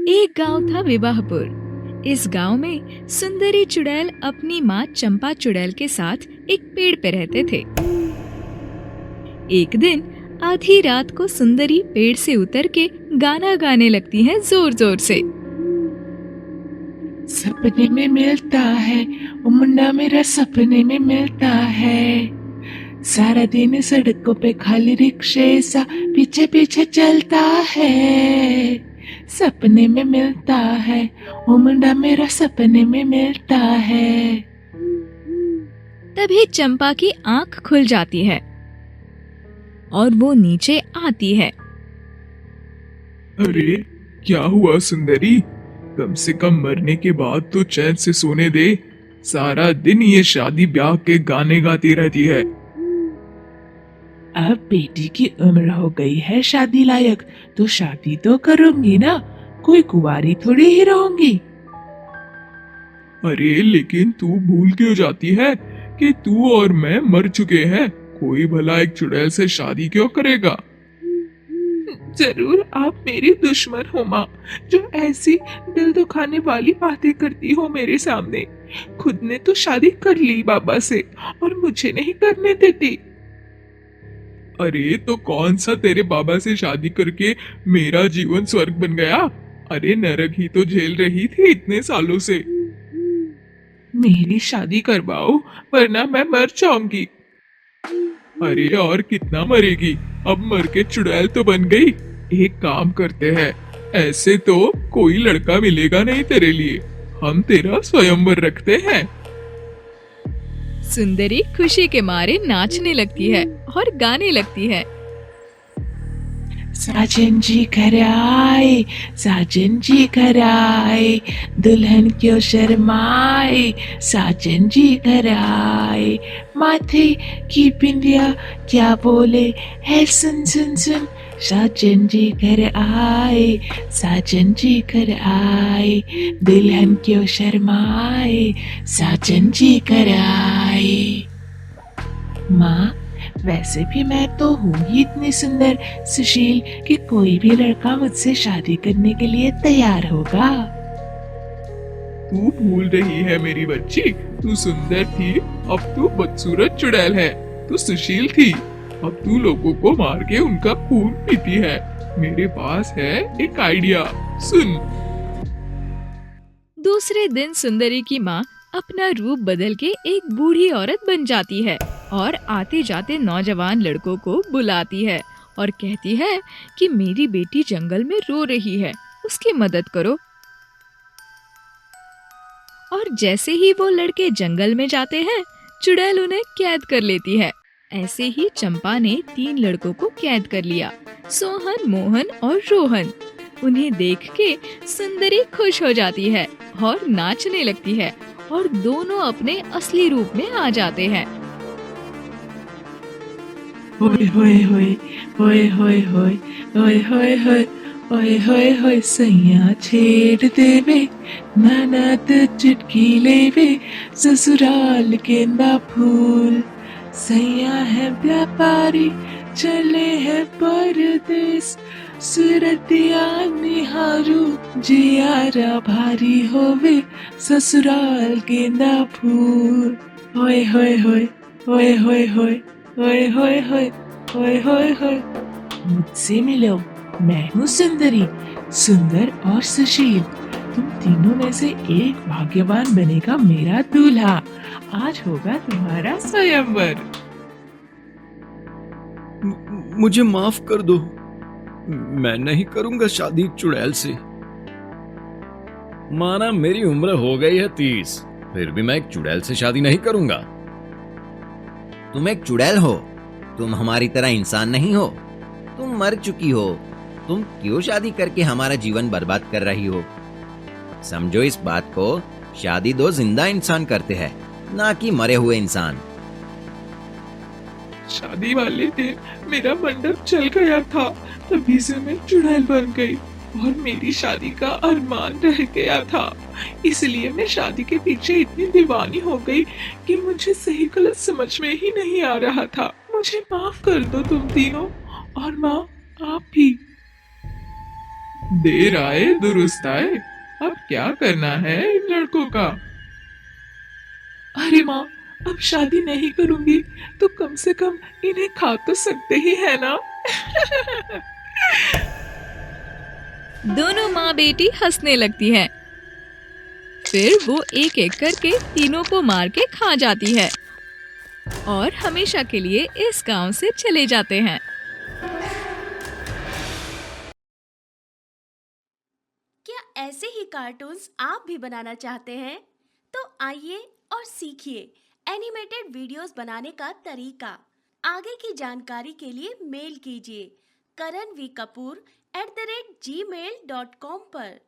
एक गांव था विवाहपुर। इस गांव में सुंदरी चुड़ैल अपनी माँ चंपा चुड़ैल के साथ एक पेड़ पे रहते थे। एक दिन आधी रात को सुंदरी पेड़ से उतर के गाना गाने लगती है जोर जोर से। सपने में मिलता है, वो मुन्ना मेरा सपने में मिलता है। सारा दिन सड़कों पे खाली रिक्शे सा पीछे पीछे चलता है। सपने में मिलता है, वो मुंडा मेरा सपने में मिलता है। तभी चंपा की आंख खुल जाती है और वो नीचे आती है। अरे, क्या हुआ सुंदरी? कम से कम मरने के बाद तो चैन से सोने दे। सारा दिन ये शादी ब्याह के गाने गाती रहती है। अब बेटी की उम्र हो गई है शादी लायक, तो शादी तो करूंगी ना, कोई कुंवारी थोड़ी ही रहूंगी। अरे लेकिन तू भूल क्यों जाती है कि तू और मैं मर चुके हैं। कोई भला एक चुड़ैल से शादी क्यों करेगा? जरूर आप मेरी दुश्मन हो माँ, जो ऐसी दिल दुखाने वाली बातें करती हो मेरे सामने। खुद ने तो शादी कर ली बाबा से और मुझे नहीं करने देती। अरे तो कौन सा तेरे बाबा से शादी करके मेरा जीवन स्वर्ग बन गया? अरे नरक ही तो झेल रही थी इतने सालों से। मेरी शादी करवाओ, वरना मैं मर जाऊंगी। अरे और कितना मरेगी? अब मर के चुड़ैल तो बन गई। एक काम करते हैं, ऐसे तो कोई लड़का मिलेगा नहीं तेरे लिए। हम तेरा स्वयंवर रखते हैं। सुंदरी खुशी के मारे नाचने लगती है और गाने लगती है। साजन जी घर आए, साजन जी घर आए, दुल्हन क्यों शर्माए, साजन जी घर आए। माथे की बिंदिया क्या बोले है, सुन सुन सुन, साजन जी घर आए, साजन जी घर आए, दुल्हन क्यों शर्माए, साजन जी घर आए। माँ, वैसे भी मैं तो हूँ ही इतनी सुंदर सुशील कि कोई भी लड़का मुझसे शादी करने के लिए तैयार होगा। तू भूल रही है मेरी बच्ची, तू सुंदर थी, अब तू बदसूरत चुड़ैल है। तू सुशील थी, अब तू लोगों को मार के उनका खून पीती है। मेरे पास है एक आइडिया, सुन। दूसरे दिन सुंदरी की माँ अपना रूप बदल के एक बूढ़ी औरत बन जाती है और आते जाते नौजवान लड़कों को बुलाती है और कहती है कि मेरी बेटी जंगल में रो रही है, उसकी मदद करो। और जैसे ही वो लड़के जंगल में जाते हैं, चुड़ैल उन्हें कैद कर लेती है। ऐसे ही चंपा ने 3 लड़कों को कैद कर लिया, सोहन, मोहन और रोहन। उन्हें देख के सुंदरी खुश हो जाती है और नाचने लगती है और दोनों अपने असली रूप में आ जाते हैं। होए होए होए, होए होए होए, होए होए होए, होए होए होए, सैया छेड़ देवे, ननद चुटकी लेवे, ससुराल गेंदा फूल। सैया है व्यापारी, चले है परदेस, सुरतिया निहारू, जियारा भारी होवे, ससुराल गेंदा फूल। होए होए होए, होए होए होए, होए होए होए, होए होए होए। मुझसे मिलो, मैं हूँ सुंदरी, सुंदर और सुशील। तुम तीनों में से एक भाग्यवान बनेगा मेरा दूल्हा। आज होगा तुम्हारा स्वयंवर। मुझे माफ कर दो, मैं नहीं करूंगा शादी चुड़ैल से। माना मेरी उम्र हो गई है 30, फिर भी मैं एक चुड़ैल से शादी नहीं करूंगा। तुम एक चुड़ैल हो, तुम हमारी तरह इंसान नहीं हो। तुम मर चुकी हो, तुम क्यों शादी करके हमारा जीवन बर्बाद कर रही हो? समझो इस बात को, शादी दो जिंदा इंसान करते हैं, ना कि मरे हुए इंसान। शादी वाले दिन मेरा मंडप चल गया था, तभी से मैं चुड़ैल बन गई और मेरी शादी का अरमान रह गया था। इसलिए मैं शादी के पीछे इतनी दीवानी हो गई कि मुझे सही गलत समझ में ही नहीं आ रहा था। मुझे माफ कर दो तुम तीनों, और माँ आप भी। देर आए दुरुस्त आए। अब क्या करना है इन लड़कों का? अरे माँ, अब शादी नहीं करूंगी तो कम से कम इन्हें खा तो सकते ही है ना। दोनों माँ बेटी हंसने लगती है। फिर वो एक एक करके तीनों को मार के खा जाती है और हमेशा के लिए इस गांव से चले जाते हैं। क्या ऐसे ही कार्टून्स आप भी बनाना चाहते हैं? तो आइए और सीखिए एनिमेटेड वीडियोस बनाने का तरीका। आगे की जानकारी के लिए मेल कीजिए karanvkapoor@gmail.com पर।